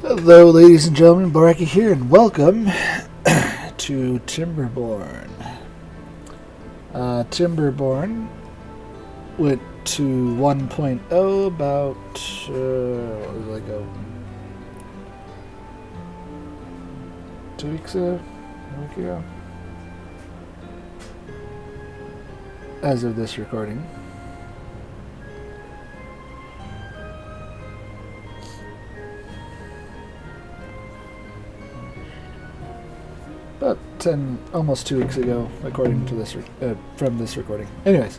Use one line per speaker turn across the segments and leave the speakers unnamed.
Hello, ladies and gentlemen, Baraki here, and welcome to Timberborn. Timberborn went to 1.0 about, what was it, like 2 weeks ago? A week ago? As of this recording. About almost 2 weeks ago, according to this, from this recording. Anyways.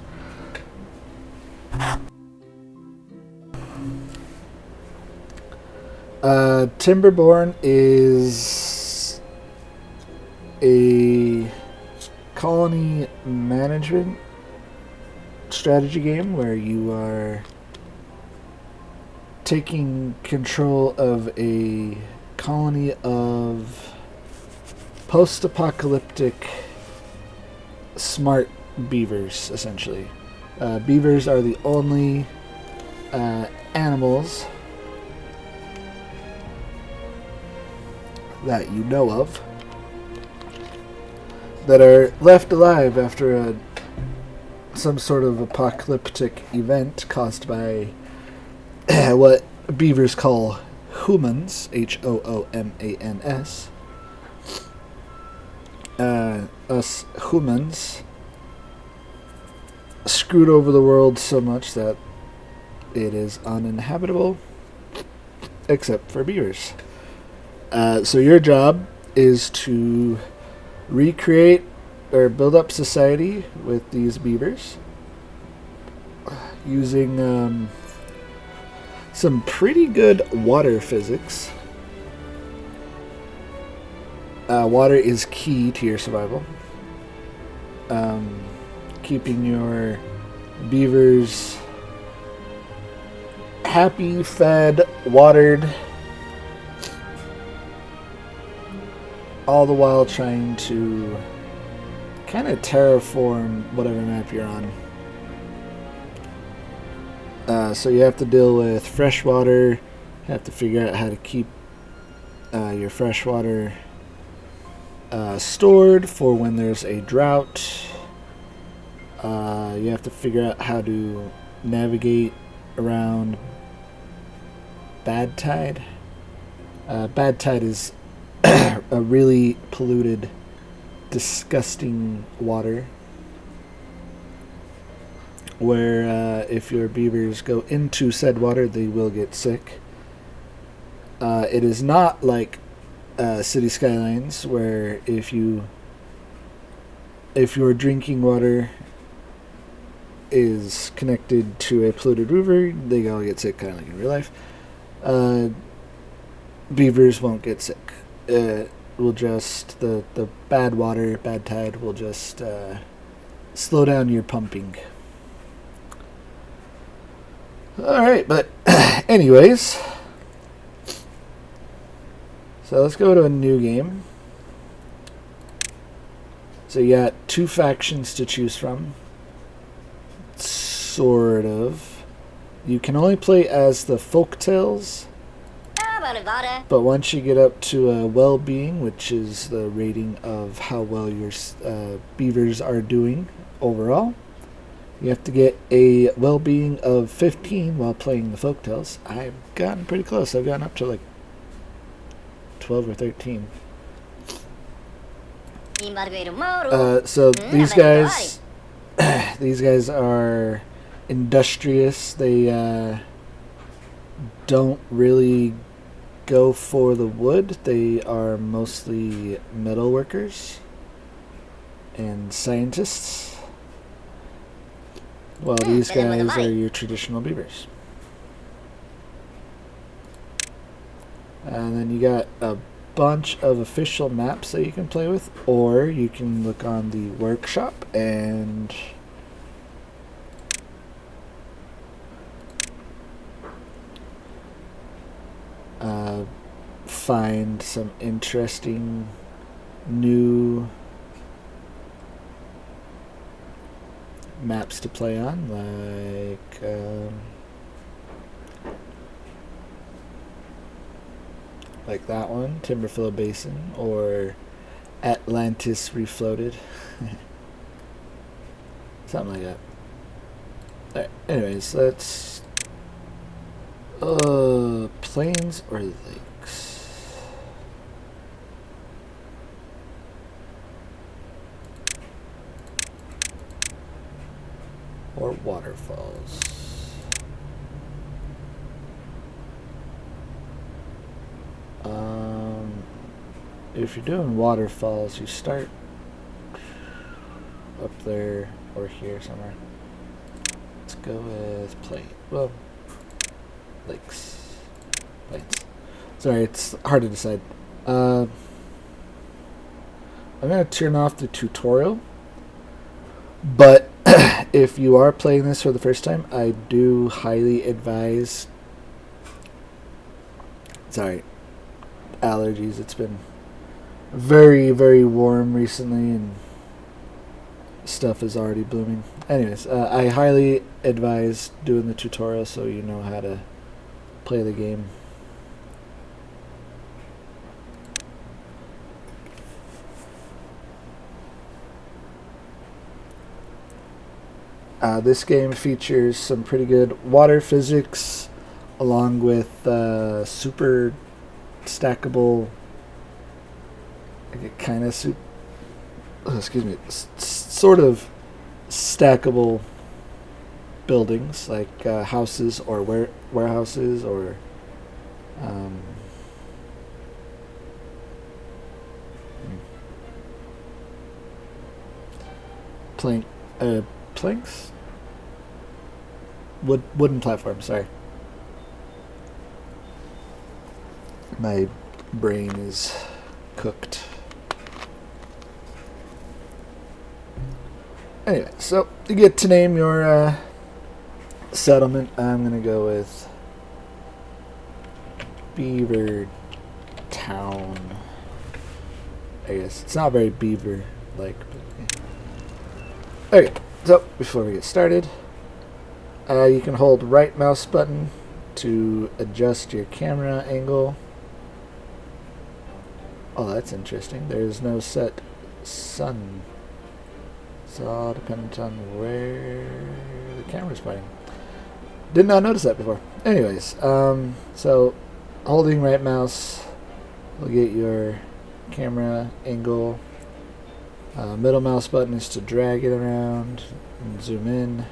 Timberborn is a colony management strategy game where you are taking control of a colony of post-apocalyptic smart beavers, essentially. Beavers are the only animals that you know of that are left alive after some sort of apocalyptic event caused by what beavers call humans, Hoomans. Us humans screwed over the world so much that it is uninhabitable, except for beavers. So your job is to recreate or build up society with these beavers using some pretty good water physics. Water is key to your survival. Keeping your beavers happy, fed, watered, all the while trying to kind of terraform whatever map you're on. So you have to deal with fresh water, have to figure out how to keep your fresh water stored for when there's a drought. You have to figure out how to navigate around bad tide. Bad tide is a really polluted, disgusting water where if your beavers go into said water, they will get sick. It is not like City Skylines, where if your drinking water is connected to a polluted river, they all get sick, kind of like in real life. Beavers won't get sick. Will just the bad water, bad tide will just slow down your pumping. All right, but anyways. So let's go to a new game. So you got two factions to choose from. Sort of. You can only play as the folktales. But once you get up to a well-being, which is the rating of how well your beavers are doing overall, you have to get a well-being of 15 while playing the folktales. I've gotten pretty close. I've gotten up to like 12 or 13. So these guys are industrious. They don't really go for the wood. They are mostly metal workers and scientists. Well, these guys are your traditional beavers. And then you got a bunch of official maps that you can play with, or you can look on the workshop and find some interesting new maps to play on, like like that one, Timberfield Basin, or Atlantis Refloated. Something like that. Alright, anyways, let's... plains or lakes? Or waterfalls? If you're doing waterfalls, you start up there or here somewhere. Let's go with plain. Well, lakes. Plains. Sorry, it's hard to decide. I'm going to turn off the tutorial. But if you are playing this for the first time, I do highly advise... Sorry. Allergies. It's been very, very warm recently and stuff is already blooming. Anyways, I highly advise doing the tutorial so you know how to play the game. This game features some pretty good water physics along with super stackable, kind of sort of stackable buildings like houses or warehouses or planks, wooden platforms. Sorry, my brain is cooked. Anyway, so you get to name your settlement. I'm going to go with Beaver Town. I guess it's not very beaver-like. Okay, so before we get started, you can hold right mouse button to adjust your camera angle. Oh, that's interesting. There is no set sun. It's all dependent on where the camera's pointing. Did not notice that before. Anyways, so holding right mouse will get your camera angle. Middle mouse button is to drag it around and zoom in.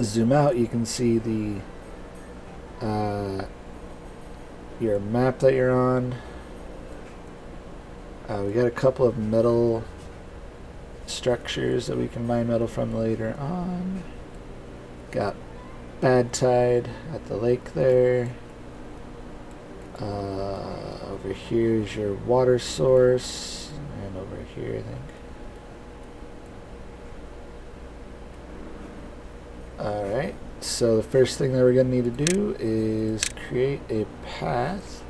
Zoom out, you can see the your map that you're on. We got a couple of metal structures that we can mine metal from later on. Got bad tide at the lake there. Over here is your water source, and over here I think. Alright, so the first thing that we're going to need to do is create a path.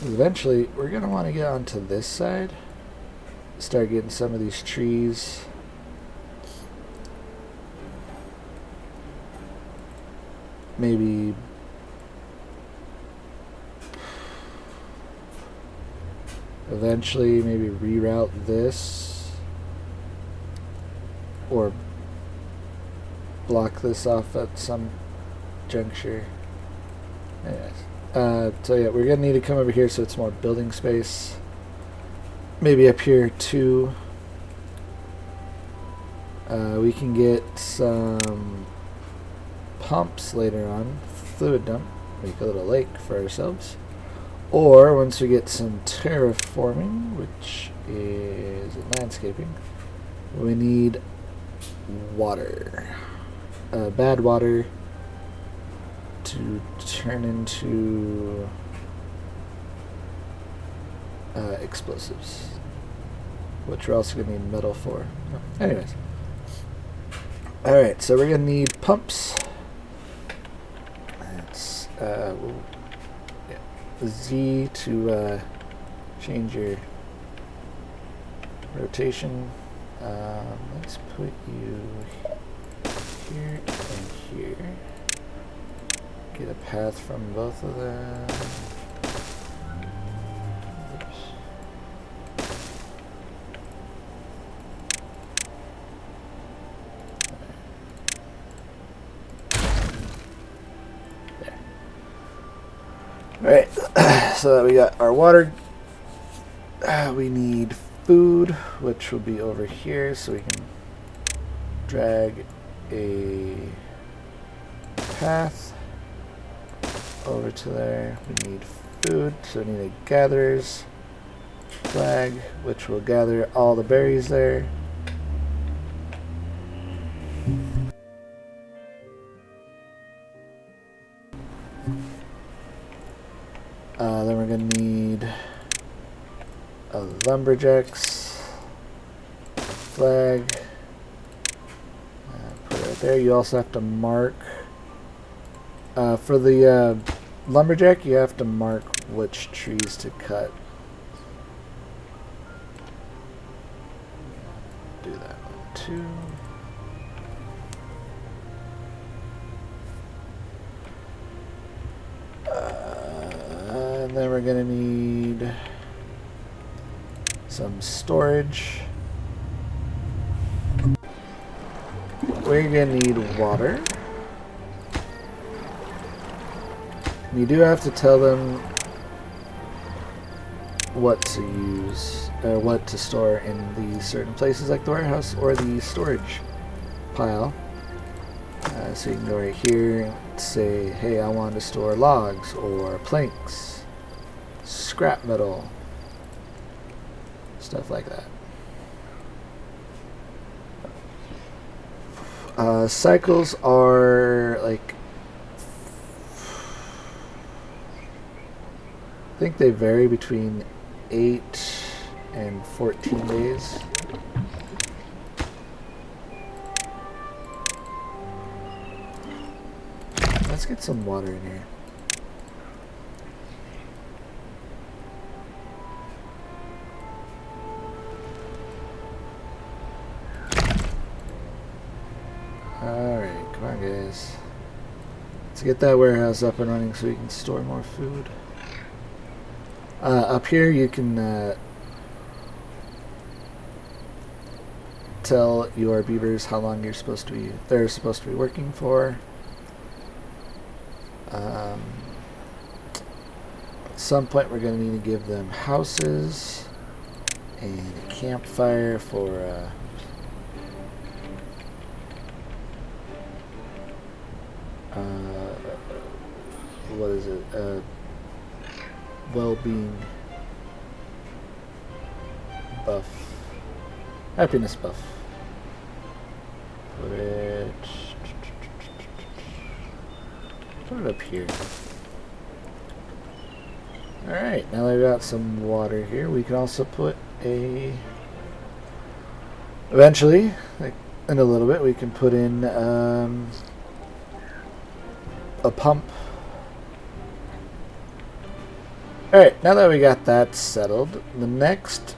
Eventually, we're going to want to get onto this side. Start getting some of these trees. Maybe eventually maybe reroute this or block this off at some juncture. Anyways. So yeah, we're going to need to come over here so it's more building space. Maybe up here too. We can get some pumps later on. Fluid dump. Make a little lake for ourselves. Or once we get some terraforming, which is landscaping, we need water. Bad water to turn into explosives, which we're also going to need metal for. Anyways. Alright, so we're going to need pumps. That's Z to change your rotation. Let's put you here and here. Get a path from both of them. Oops. There. Alright, so that we got our water. We need food, which will be over here, so we can drag a path over to there. We need food, so we need a gatherer's flag, which will gather all the berries there. Then we're going to need a lumberjack's flag. Put it right there. You also have to mark for the lumberjack, you have to mark which trees to cut. Do that one too. And then we're going to need some storage. We're going to need water. You do have to tell them what to use, or what to store in the certain places like the warehouse or the storage pile. So you can go right here and say, hey, I want to store logs or planks, scrap metal, stuff like that. Cycles are like, I think they vary between 8 and 14 days. Let's get some water in here. Alright, come on guys. Let's get that warehouse up and running so we can store more food. Up here you can tell your beavers how long they're supposed to be working for. At some point we're going to need to give them houses and a campfire for what is it? Well-being buff. Happiness buff. Put it up here. Alright, now that we've got some water here, we can also put eventually, like in a little bit, we can put in a pump. Alright, now that we got that settled, the next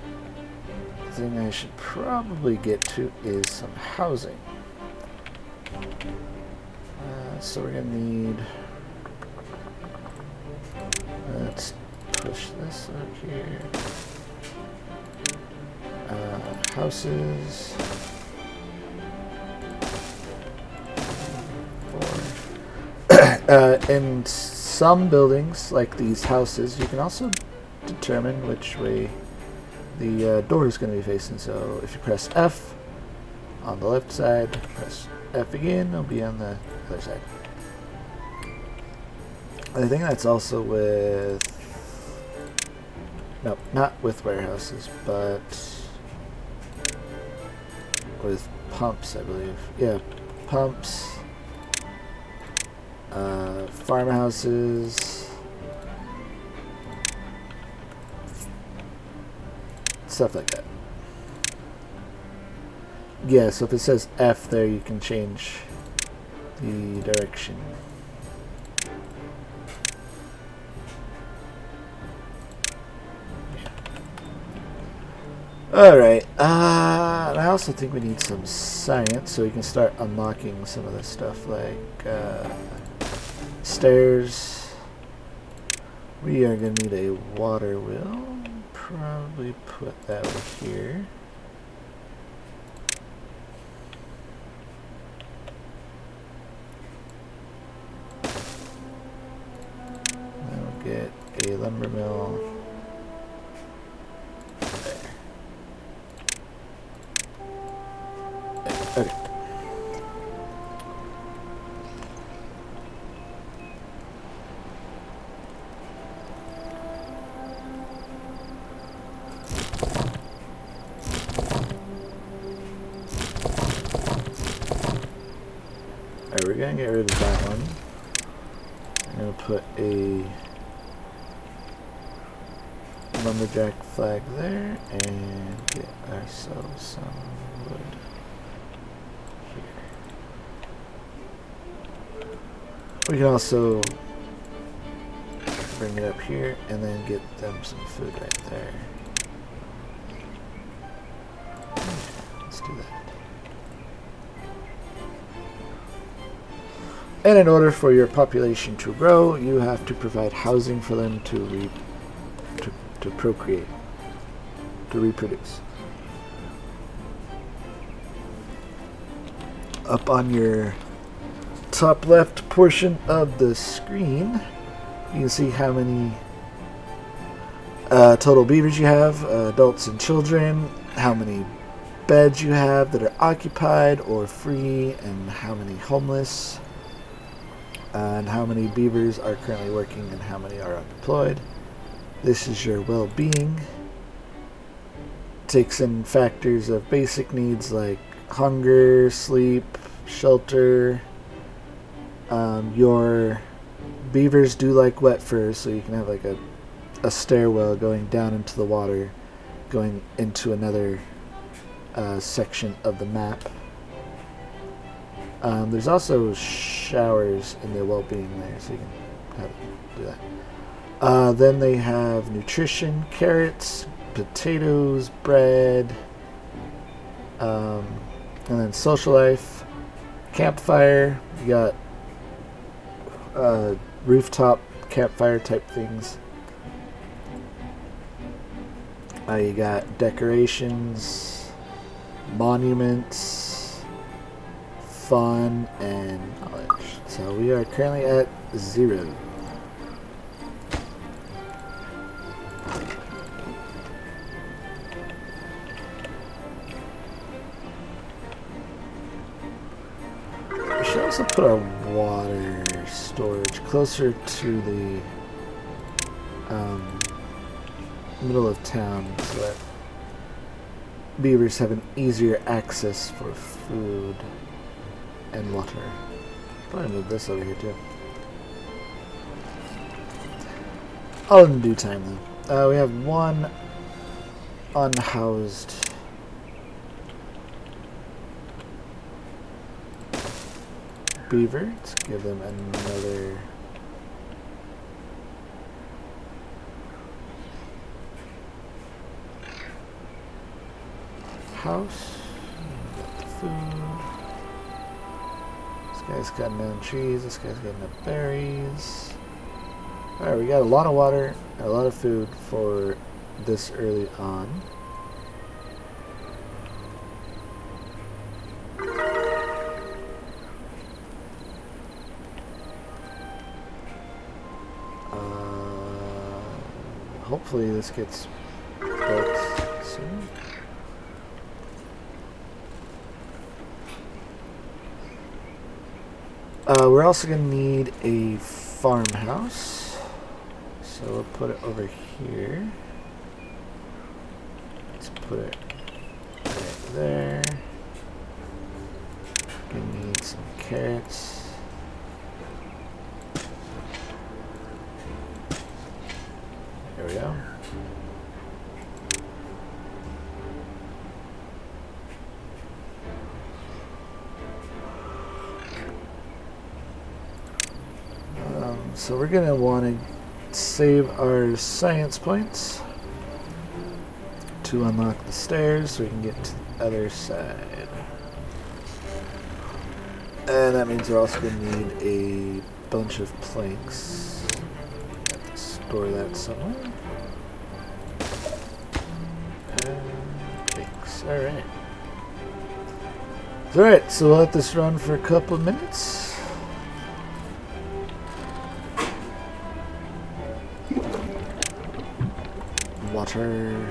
thing I should probably get to is some housing. So we're going to need... Let's push this up here. Houses. 4. In some buildings, like these houses, you can also determine which way the door is going to be facing. So if you press F on the left side, press F again, it'll be on the other side. I think that's also with... No, not with warehouses, but with pumps, I believe. Yeah, pumps, farmhouses, stuff like that. Yeah, so if it says F there, you can change the direction. Alright, and I also think we need some science so we can start unlocking some of this stuff, like Stairs. We are going to need a water wheel. Probably put that over here. Then we'll get a lumber mill. Okay. Alright, we're gonna get rid of that one. I'm gonna put a lumberjack flag there and get ourselves some wood. We can also bring it up here and then get them some food right there. Let's do that. And in order for your population to grow, you have to provide housing for them to procreate, to reproduce. Up on your top left portion of the screen, you can see how many total beavers you have, adults and children, how many beds you have that are occupied or free, and how many homeless, and how many beavers are currently working and how many are unemployed. This is your well-being. Takes in factors of basic needs like hunger, sleep, shelter. Your beavers do like wet fur, so you can have like a stairwell going down into the water, going into another section of the map. There's also showers in the well-being there, so you can do that. Then they have nutrition, carrots, potatoes, bread, and then social life, campfire. You got rooftop campfire type things. You got decorations, monuments, fun, and knowledge. So we are currently at 0. We should also put our water storage closer to the middle of town so that beavers have an easier access for food and water. Probably move this over here too. All in due time though. We have one unhoused beaver. Let's give them another house. Got the food. This guy's cutting down trees. This guy's getting up berries. Alright, we got a lot of water and a lot of food for this early on. Hopefully this gets built soon. We're also going to need a farmhouse. So we'll put it over here. Let's put it right there. Gonna need some carrots. There we go. So we're going to want to save our science points to unlock the stairs so we can get to the other side. And that means we're also going to need a bunch of planks. Have to store that somewhere. Planks. Alright. Alright, so we'll let this run for a couple of minutes. Water.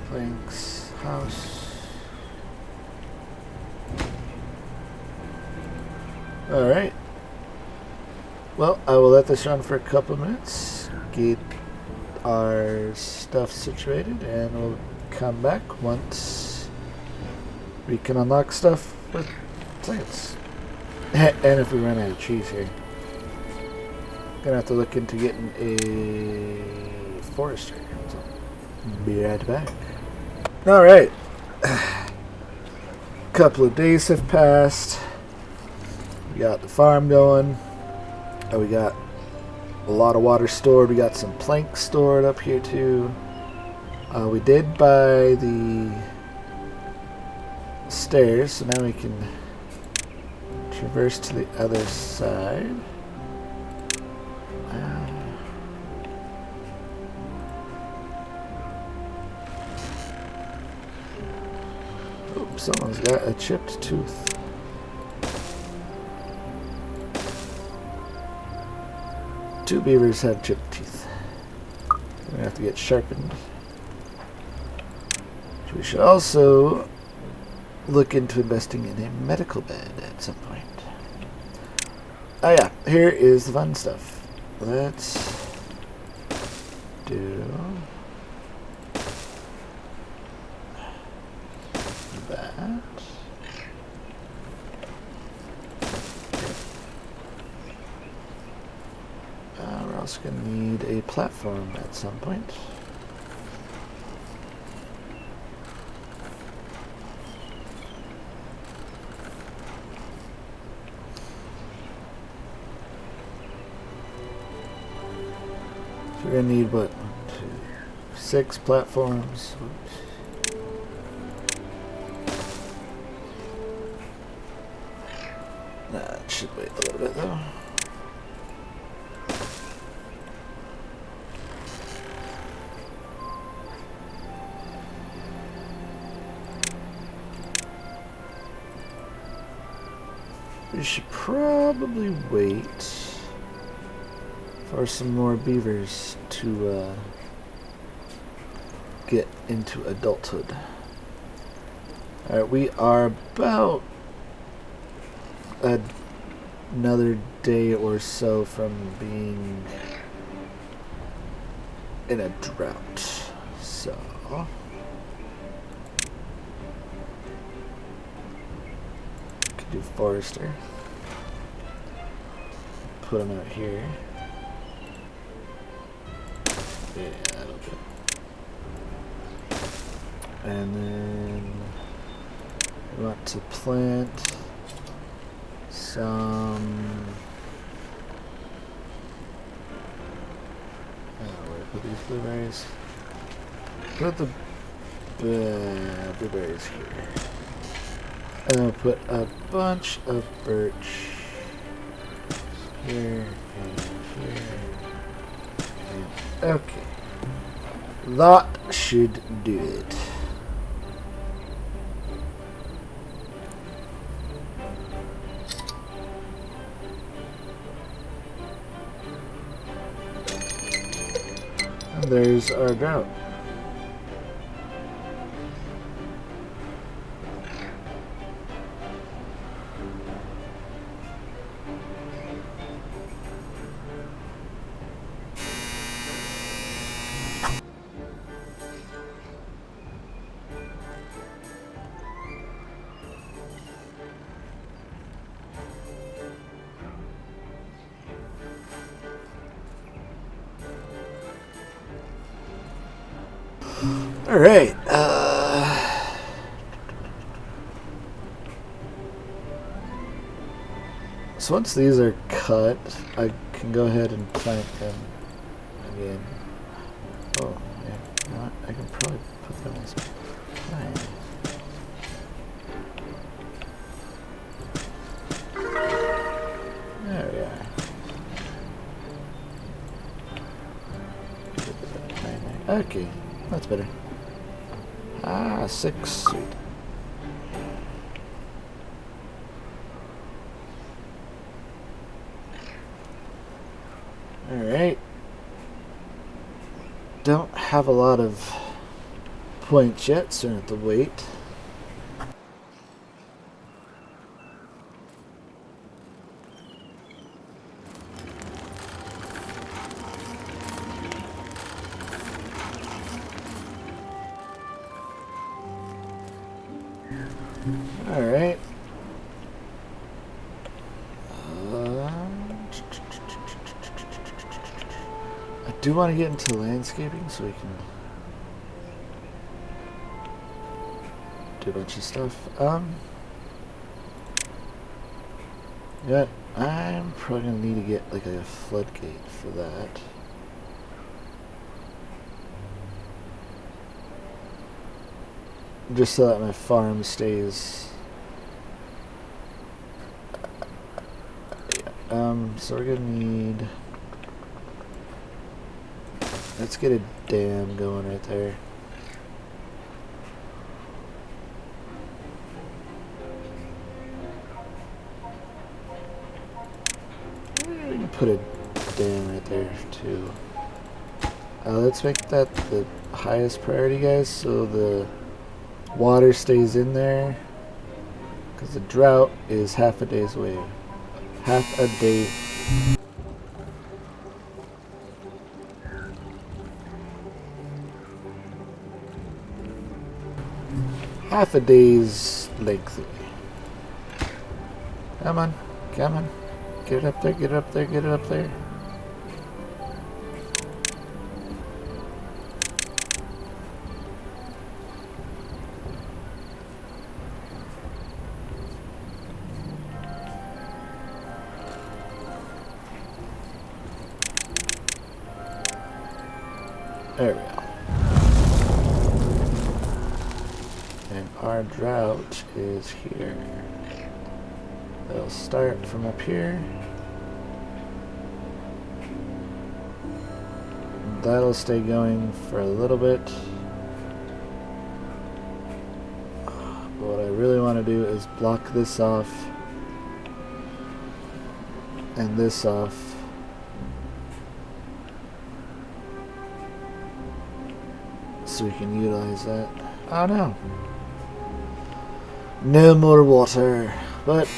Planks. House. Alright. Well, I will let this run for a couple of minutes. Get our stuff situated, and we'll come back once we can unlock stuff with plants. And if we run out of trees here, gonna have to look into getting a forester. So, be right back. Alright. Couple of days have passed. We got the farm going. We got a lot of water stored. We got some planks stored up here too. We did buy the stairs, so now we can traverse to the other side. Oops, someone's got a chipped tooth. Two beavers have chipped teeth. We're gonna have to get sharpened. We should also look into investing in a medical bed at some point. Oh yeah, here is the fun stuff. Let's do that. We're also going to need a platform at some point. So we're going to need, what, 1, 2, 6 platforms. Oops. That should wait a little bit though. We should probably wait for some more beavers to get into adulthood. Alright, we are about another day or so from being in a drought. So could do forester. Put them out here. Yeah, that'll do. And then we want to plant some. Where to put these blueberries? Put the blueberries here. And then we'll put a bunch of birch here and here. And okay. That should do it. And there's our drought. Alright, so once these are cut, I can go ahead and plant them again. Oh, yeah, you know what? I can probably put them in space. Okay, that's better. Ah, 6. Sweet. Alright. Don't have a lot of points yet, so I have to wait. Alright. I do want to get into landscaping so we can do a bunch of stuff. Yeah, I'm probably going to need to get like a floodgate for that. Just so that my farm stays. So we're gonna need. Let's get a dam going right there. We can put a dam right there too. Let's make that the highest priority, guys, so the water stays in there, because the drought is half a day's away. Half a day. Half a day's length away. Come on, come on. Get it up there, get it up there, get it up there. There we go. And our drought is here. It'll start from up here. That'll stay going for a little bit. But what I really want to do is block this off and this off. So we can utilize that. Oh no. No more water. But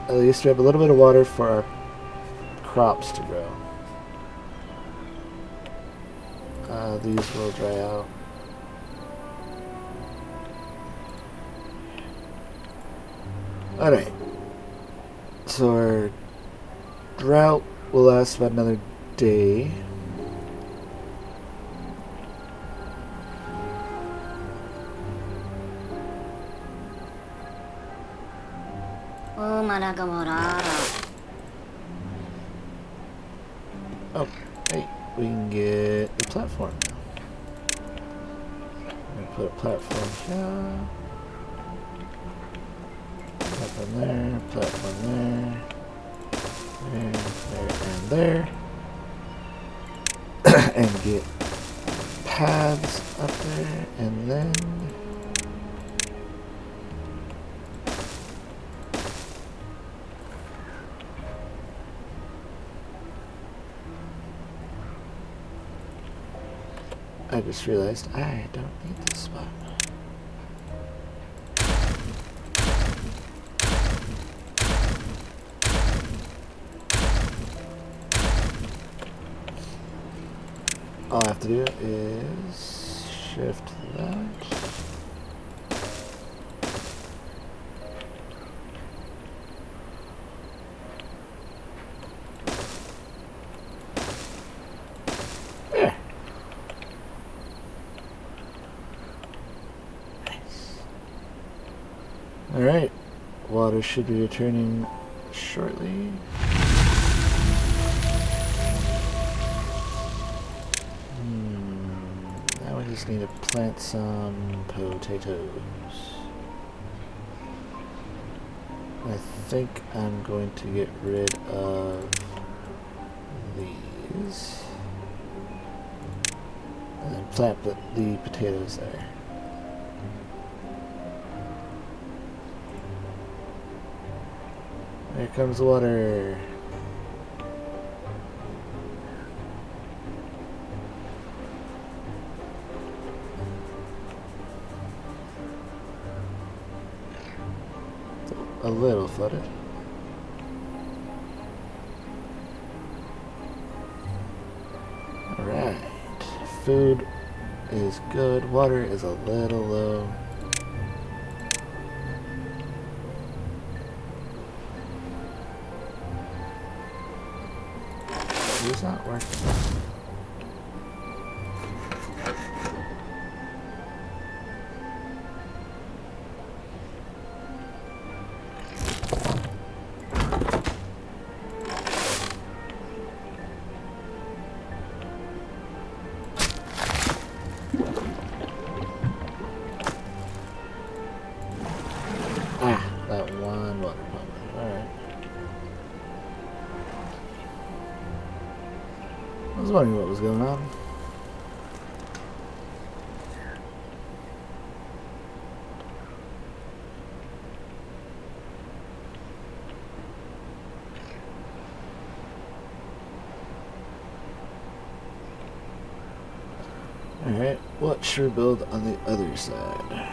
at least we have a little bit of water for our crops to grow. These will dry out. Alright. So our drought will last about another day. Oh, hey, we can get the platform now. I'm gonna put a platform here. Platform there, platform there, and get paths up there, and then I just realized I don't need this spot. All I have to do is shift that. There. Nice. All right. Water should be returning shortly. Just need to plant some potatoes. I think I'm going to get rid of these. And then plant the potatoes there. Here comes the water. A little flooded. Alright. Food is good. Water is a little low. It's not working. That one water pump. Alright. I was wondering what was going on. Alright, what should we build on the other side?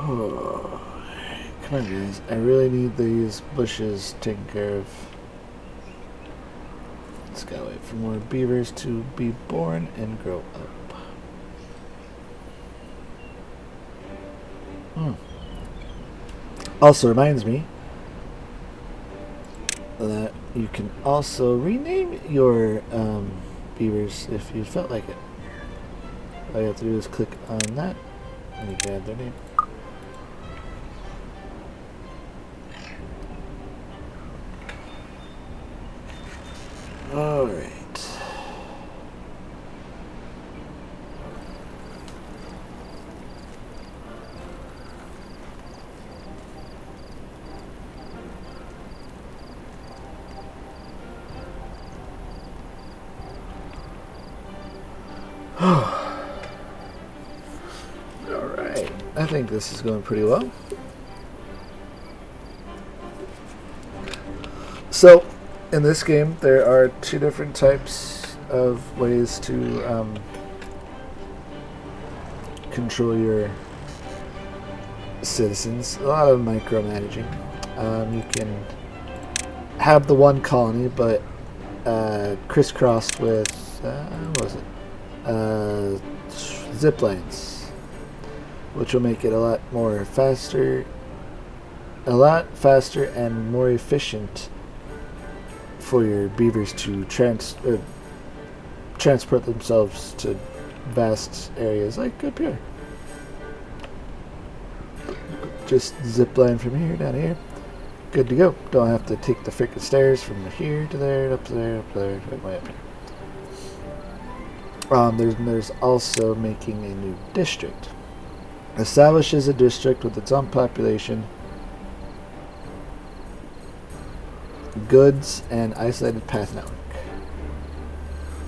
Oh, come on, guys. I really need these bushes taken care of. Let's gotta wait for more beavers to be born and grow up. Also reminds me that you can also rename your beavers if you felt like it. All you have to do is click on that and you can add their name. All right. All right. I think this is going pretty well. So, in this game, there are two different types of ways to control your citizens. A lot of micromanaging. You can have the one colony, but crisscrossed with what was it? Zip lines, which will make it a lot faster and more efficient for your beavers to transport themselves to vast areas like up here. Just zip line from here down here. Good to go. Don't have to take the freaking stairs from here to there, up to there, up to there, way up here. There's also making a new district. Establishes a district with its own population, goods, and isolated path network.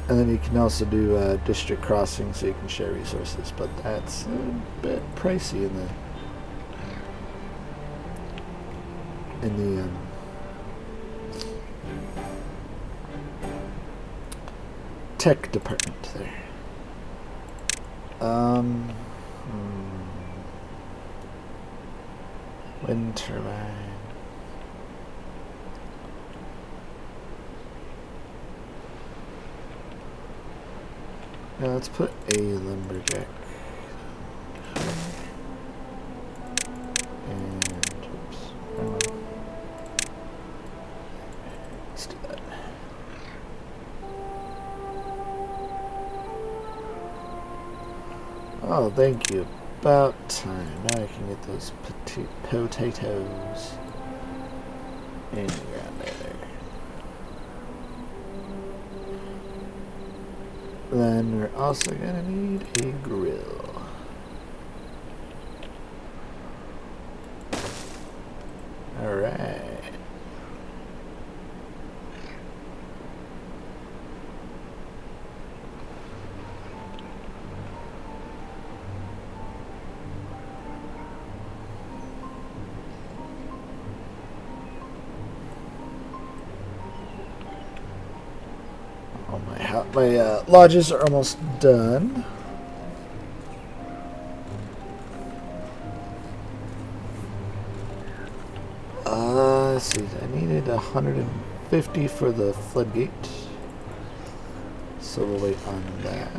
And then you can also do district crossing, so you can share resources, but that's a bit pricey in the tech department there. Wind turbine. Now let's put a lumberjack. And oops, wrong one. Let's do that. Oh, thank you. About time. Now I can get those potatoes in the ground there. Then we're also gonna need a grill. Alright. My lodges are almost done. Let's see. I needed 150 for the floodgate, so we'll wait on that.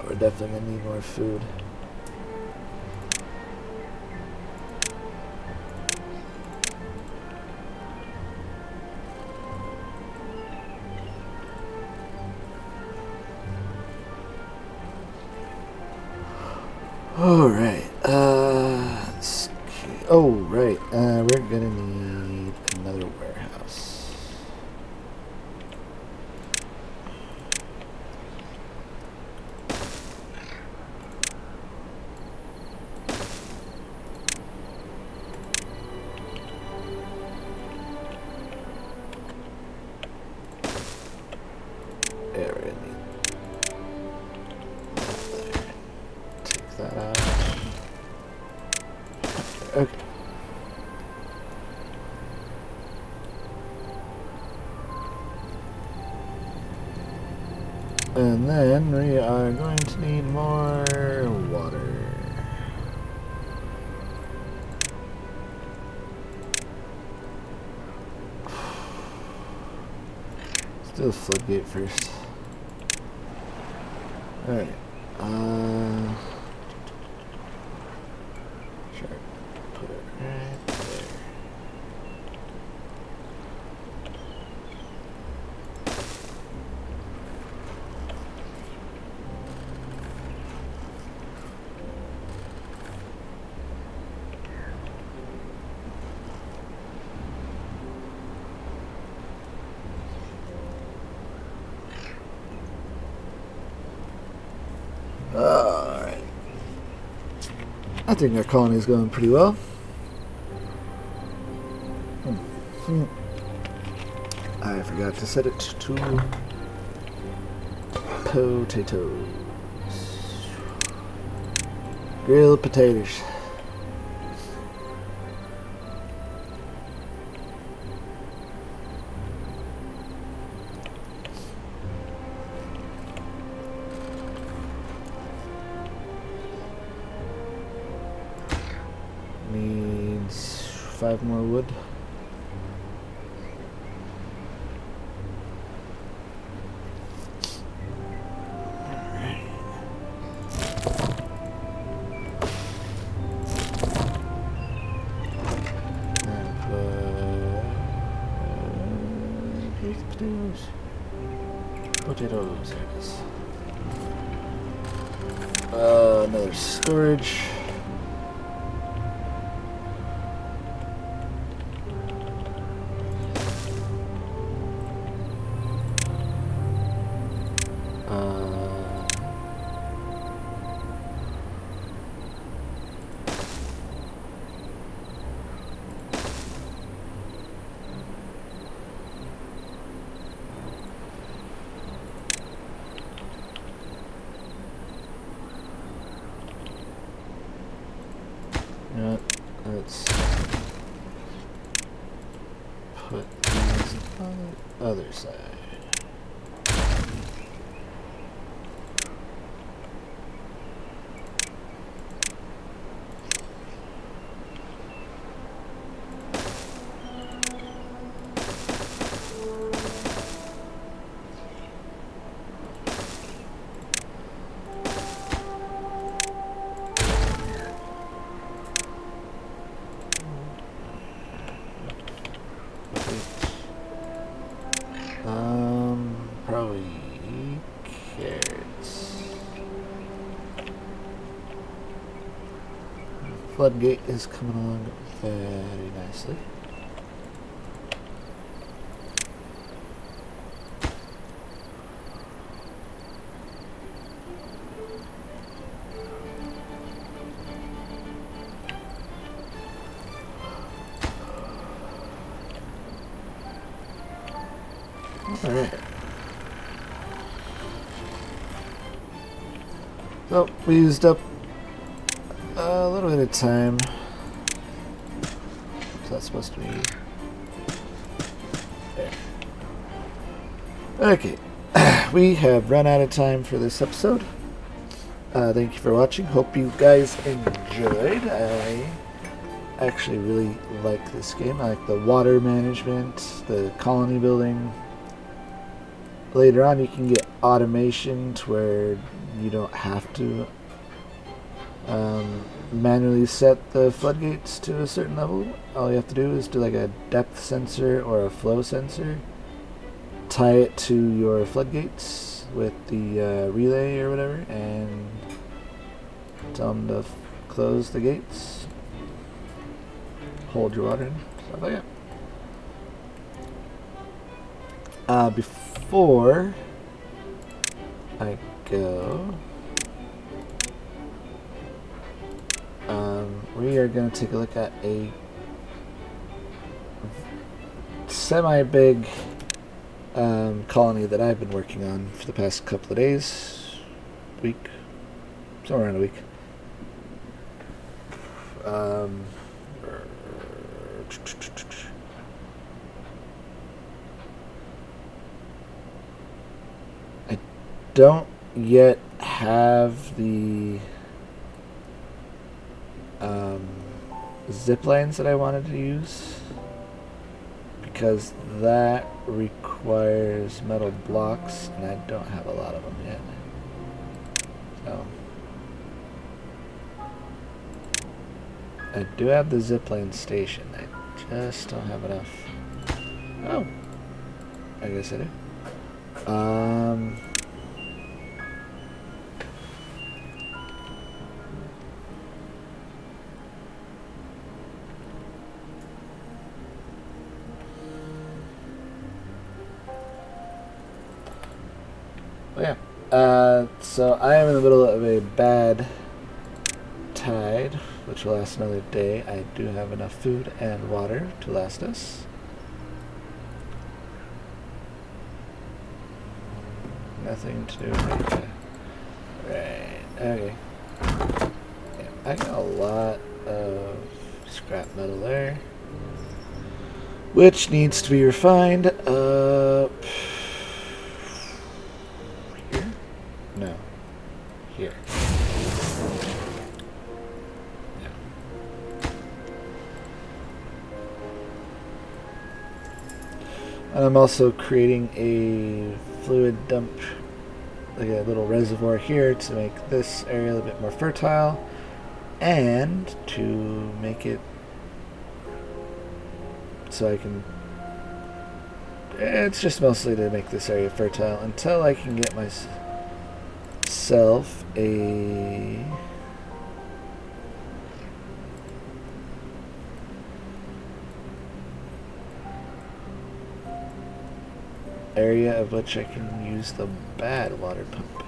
We're definitely gonna need more food. All right. Oh, right. We're gonna need another warehouse. Yeah, we're gonna need take that out. Okay. And then we are going to need more water. Let's do the floodgate first. Alright. Sure. Put it right there. Alright. I think our colony is going pretty well. I forgot to set it to potatoes. Grilled potatoes. Needs 5 more wood. Potatoes, there it is. Another storage. Let's put these on the other side. Probably carrots. Floodgate is coming along very nicely. All right. So we used up a little bit of time. So that's supposed to be there. Okay, we have run out of time for this episode. Thank you for watching. Hope you guys enjoyed. I actually really like this game. I like the water management, the colony building. Later on, you can get automation to where you don't have to manually set the floodgates to a certain level. All you have to do is do like a depth sensor or a flow sensor, tie it to your floodgates with the relay or whatever, and tell them to close the gates, hold your water in, stuff like that. Before I go, we are going to take a look at a semi-big colony that I've been working on for the past couple of days, week, somewhere around a week. I don't yet have the zip lines that I wanted to use, because that requires metal blocks and I don't have a lot of them yet. So I do have the zipline station, I just don't have enough. Oh, I guess I do. So I am in the middle of a bad tide, which will last another day. I do have enough food and water to last us. Nothing to do right there. Right, okay. Yeah, I got a lot of scrap metal there, which needs to be refined up here? No. Here. Yeah. And I'm also creating a fluid dump, like a little reservoir here to make this area a little bit more fertile and to make it so I can, it's just mostly to make this area fertile until I can get myself a area of which I can use the bad water pump.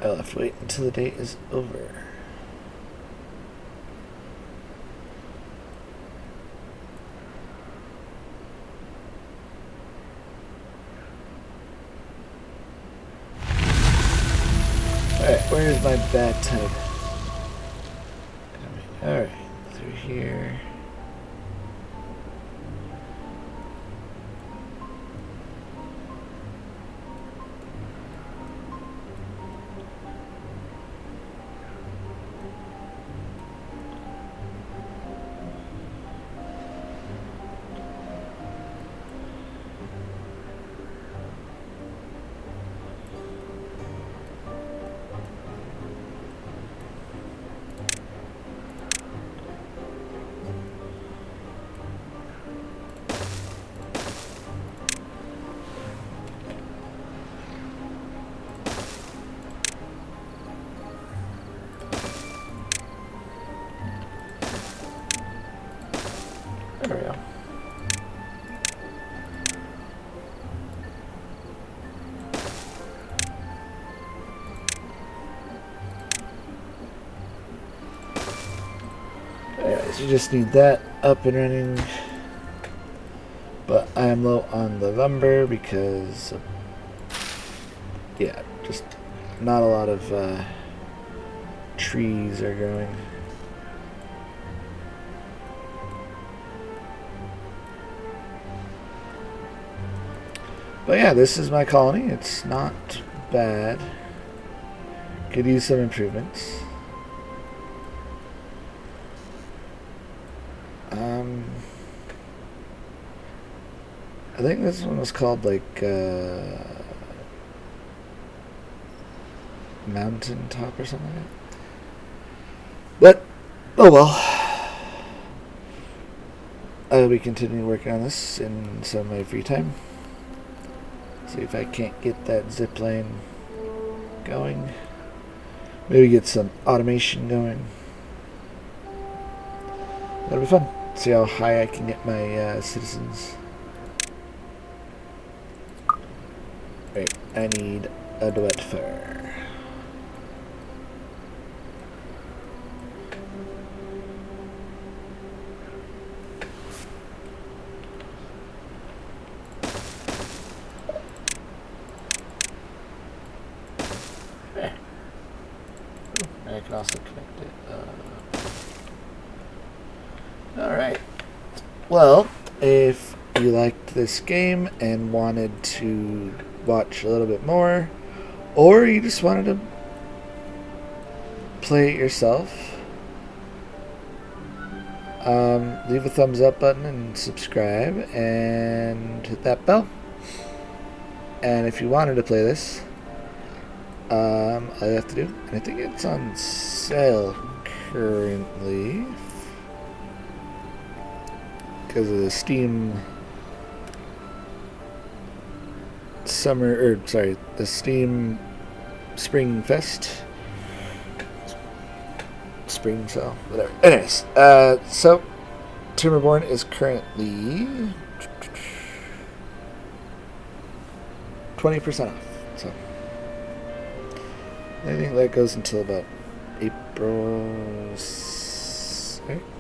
I'll have to wait until the day is over. Alright, where's my bad tide? Alright, through here. There we go. Alright, so you just need that up and running. But I am low on the lumber because, yeah, just not a lot of trees are growing. But yeah, this is my colony. It's not bad. Could use some improvements. I think this one was called like Mountaintop or something like that. But oh well. I'll be continuing working on this in some of my free time. See if I can't get that zip line going. Maybe get some automation going. That'll be fun. See how high I can get my citizens. Wait, I need a duet fur. I can also connect it. Alright. Well, if you liked this game and wanted to watch a little bit more, or you just wanted to play it yourself, leave a thumbs up button and subscribe and hit that bell. And if you wanted to play this, all you have to do, and I think it's on sale currently because of the Steam the Steam Spring Fest, Spring Sale, whatever. Anyways, so Timberborn is currently 20% off. So I think that goes until about April 2nd.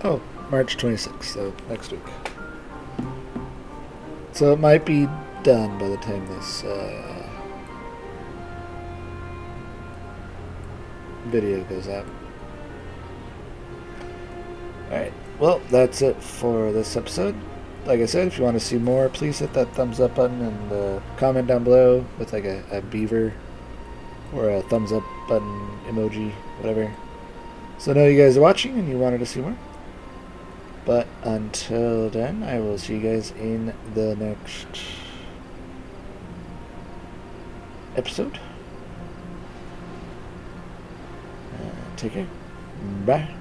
Oh, March 26th, so next week. So it might be done by the time this video goes out. Alright, well, that's it for this episode. Like I said, if you want to see more, please hit that thumbs up button and comment down below with like a beaver or a thumbs up button emoji, whatever. So I know you guys are watching and you wanted to see more. But until then, I will see you guys in the next episode. Take care. Bye.